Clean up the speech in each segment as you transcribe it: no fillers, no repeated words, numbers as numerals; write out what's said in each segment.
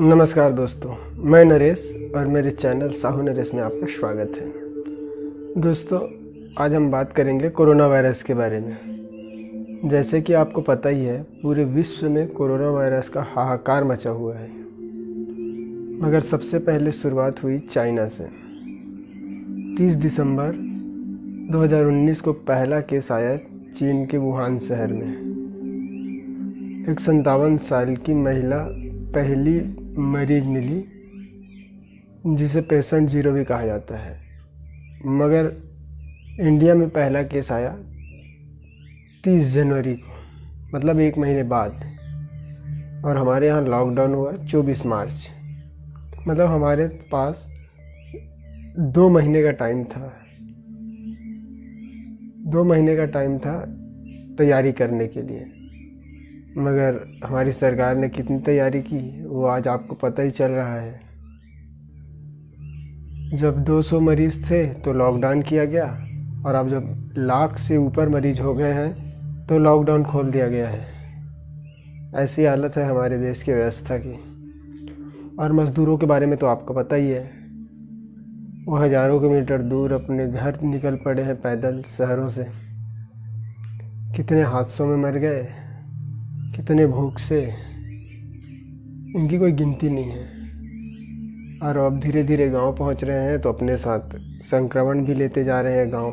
नमस्कार दोस्तों, मैं नरेश और मेरे चैनल साहू नरेश में आपका स्वागत है। दोस्तों, आज हम बात करेंगे कोरोना वायरस के बारे में। जैसे कि आपको पता ही है, पूरे विश्व में कोरोना वायरस का हाहाकार मचा हुआ है, मगर सबसे पहले शुरुआत हुई चाइना से। 30 दिसंबर 2019 को पहला केस आया चीन के वुहान शहर में। एक 57 साल की महिला पहली मरीज मिली, जिसे पेशेंट 0 भी कहा जाता है। मगर इंडिया में पहला केस आया 30 जनवरी को, मतलब 1 महीने बाद। और हमारे यहाँ लॉकडाउन हुआ 24 मार्च। मतलब हमारे पास 2 महीने का टाइम था। 2 महीने का टाइम था तैयारी करने के लिए। मगर हमारी सरकार ने कितनी तैयारी की वो आज आपको पता ही चल रहा है। जब 200 मरीज़ थे तो लॉकडाउन किया गया, और अब जब लाख से ऊपर मरीज हो गए हैं तो लॉकडाउन खोल दिया गया है। ऐसी हालत है हमारे देश की व्यवस्था की। और मज़दूरों के बारे में तो आपको पता ही है, वो हज़ारों किलोमीटर दूर अपने घर निकल पड़े हैं पैदल शहरों से। कितने हादसों में मर गए, कितने भूख से, इनकी कोई गिनती नहीं है। और अब धीरे धीरे गांव पहुंच रहे हैं तो अपने साथ संक्रमण भी लेते जा रहे हैं गांव।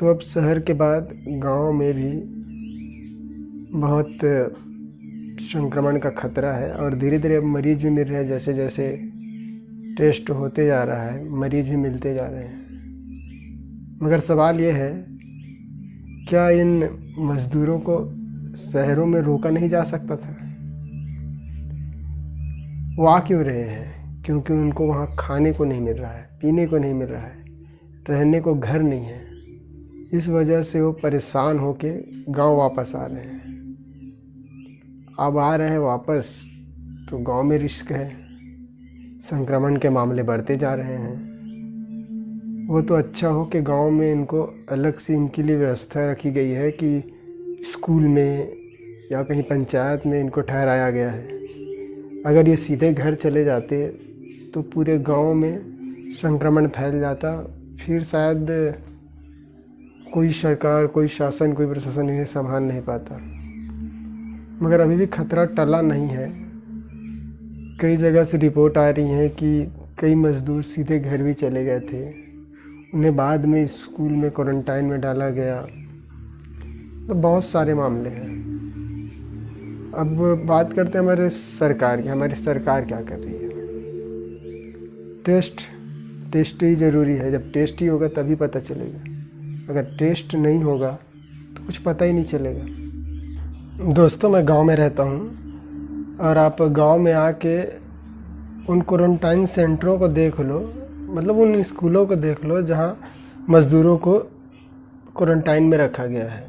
तो अब शहर के बाद गांव में भी बहुत संक्रमण का खतरा है, और धीरे धीरे अब मरीज भी मिल रहे हैं। जैसे जैसे टेस्ट होते जा रहा है, मरीज भी मिलते जा रहे हैं। मगर सवाल ये है, क्या इन मज़दूरों को शहरों में रोका नहीं जा सकता था? वो आ क्यों रहे हैं? क्योंकि उनको वहाँ खाने को नहीं मिल रहा है, पीने को नहीं मिल रहा है, रहने को घर नहीं है। इस वजह से वो परेशान होके गांव वापस आ रहे हैं। अब आ रहे हैं वापस तो गांव में रिस्क है, संक्रमण के मामले बढ़ते जा रहे हैं। वो तो अच्छा हो कि गांव में इनको अलग से इनके लिए व्यवस्था रखी गई है कि स्कूल में या कहीं पंचायत में इनको ठहराया गया है। अगर ये सीधे घर चले जाते तो पूरे गांव में संक्रमण फैल जाता, फिर शायद कोई सरकार, कोई शासन, कोई प्रशासन इन्हें संभाल नहीं पाता। मगर अभी भी खतरा टला नहीं है। कई जगह से रिपोर्ट आ रही है कि कई मज़दूर सीधे घर भी चले गए थे, उन्हें बाद में स्कूल में क्वारंटाइन में डाला गया। तो बहुत सारे मामले हैं। अब बात करते हैं हमारे सरकार की। हमारी सरकार क्या कर रही है? टेस्ट ही ज़रूरी है। जब टेस्ट ही होगा तभी पता चलेगा। अगर टेस्ट नहीं होगा तो कुछ पता ही नहीं चलेगा। दोस्तों, मैं गांव में रहता हूं, और आप गांव में आके उन क्वारंटाइन सेंटरों को देख लो, मतलब उन स्कूलों को देख लो जहां मज़दूरों को क्वारंटाइन में रखा गया है।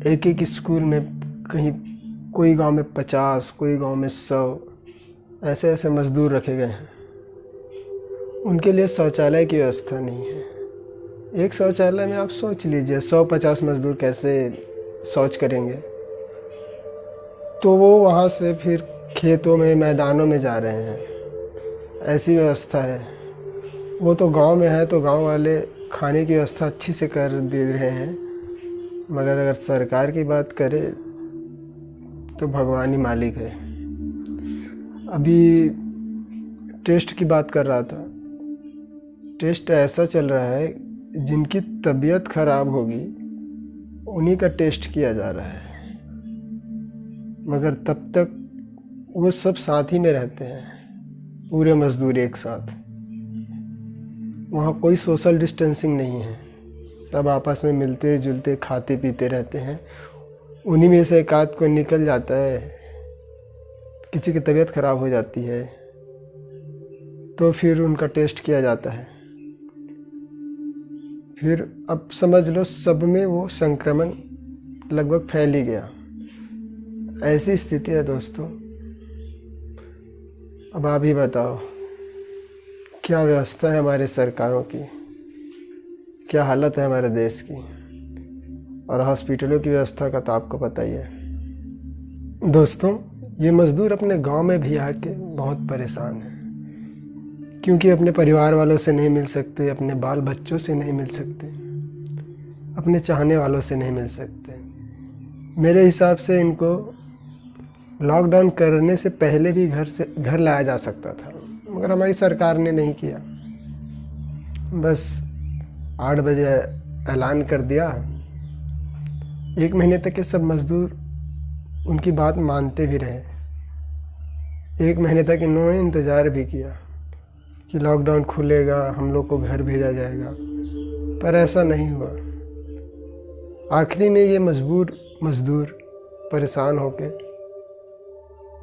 एक एक स्कूल में कहीं कोई गांव में 50, कोई गांव में 100 ऐसे ऐसे मज़दूर रखे गए हैं। उनके लिए शौचालय की व्यवस्था नहीं है। एक शौचालय में आप सोच लीजिए 150 मज़दूर कैसे शौच करेंगे। तो वो वहाँ से फिर खेतों में, मैदानों में जा रहे हैं। ऐसी व्यवस्था है। वो तो गांव में है तो गांव वाले खाने की व्यवस्था अच्छी से कर दे रहे हैं। मगर अगर सरकार की बात करें तो भगवान ही मालिक है। अभी टेस्ट की बात कर रहा था। टेस्ट ऐसा चल रहा है, जिनकी तबीयत खराब होगी उन्हीं का टेस्ट किया जा रहा है। मगर तब तक वो सब साथ ही में रहते हैं, पूरे मज़दूर एक साथ। वहाँ कोई सोशल डिस्टेंसिंग नहीं है। सब आपस में मिलते जुलते खाते पीते रहते हैं। उन्हीं में से एक आध कोई निकल जाता है, किसी की तबीयत ख़राब हो जाती है तो फिर उनका टेस्ट किया जाता है। फिर अब समझ लो सब में वो संक्रमण लगभग फैल ही गया। ऐसी स्थिति है दोस्तों। अब आप ही बताओ, क्या व्यवस्था है हमारे सरकारों की, क्या हालत है हमारे देश की। और हॉस्पिटलों की व्यवस्था का तो आपको पता ही है। दोस्तों, ये मज़दूर अपने गांव में भी आके बहुत परेशान है, क्योंकि अपने परिवार वालों से नहीं मिल सकते, अपने बाल बच्चों से नहीं मिल सकते, अपने चाहने वालों से नहीं मिल सकते। मेरे हिसाब से इनको लॉकडाउन करने से पहले भी घर लाया जा सकता था, मगर हमारी सरकार ने नहीं किया। बस 8 बजे ऐलान कर दिया। 1 महीने तक ये सब मज़दूर उनकी बात मानते भी रहे। 1 महीने तक इन्होंने इंतज़ार भी किया कि लॉकडाउन खुलेगा, हम लोग को घर भेजा जाएगा, पर ऐसा नहीं हुआ। आखिरी में ये मज़दूर परेशान होके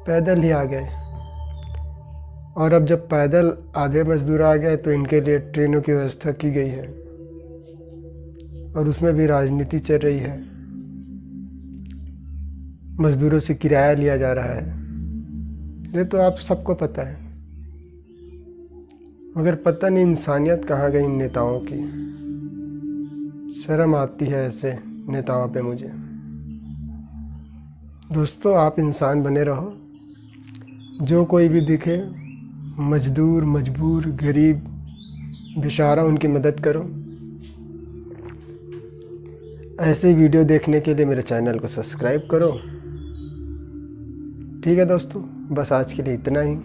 पैदल ही आ गए। और अब जब पैदल आधे मज़दूर आ गए तो इनके लिए ट्रेनों की व्यवस्था की गई है, और उसमें भी राजनीति चल रही है। मज़दूरों से किराया लिया जा रहा है, ये तो आप सबको पता है। मगर पता नहीं इंसानियत कहाँ गई इन नेताओं की। शर्म आती है ऐसे नेताओं पे मुझे। दोस्तों, आप इंसान बने रहो। जो कोई भी दिखे, मजदूर, मजबूर, गरीब, बेचारा, उनकी मदद करो। ऐसे वीडियो देखने के लिए मेरे चैनल को सब्सक्राइब करो। ठीक है दोस्तों, बस आज के लिए इतना ही।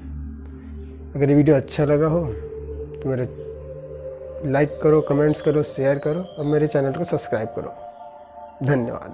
अगर ये वीडियो अच्छा लगा हो तो मेरे लाइक करो, कमेंट्स करो, शेयर करो और मेरे चैनल को सब्सक्राइब करो। धन्यवाद।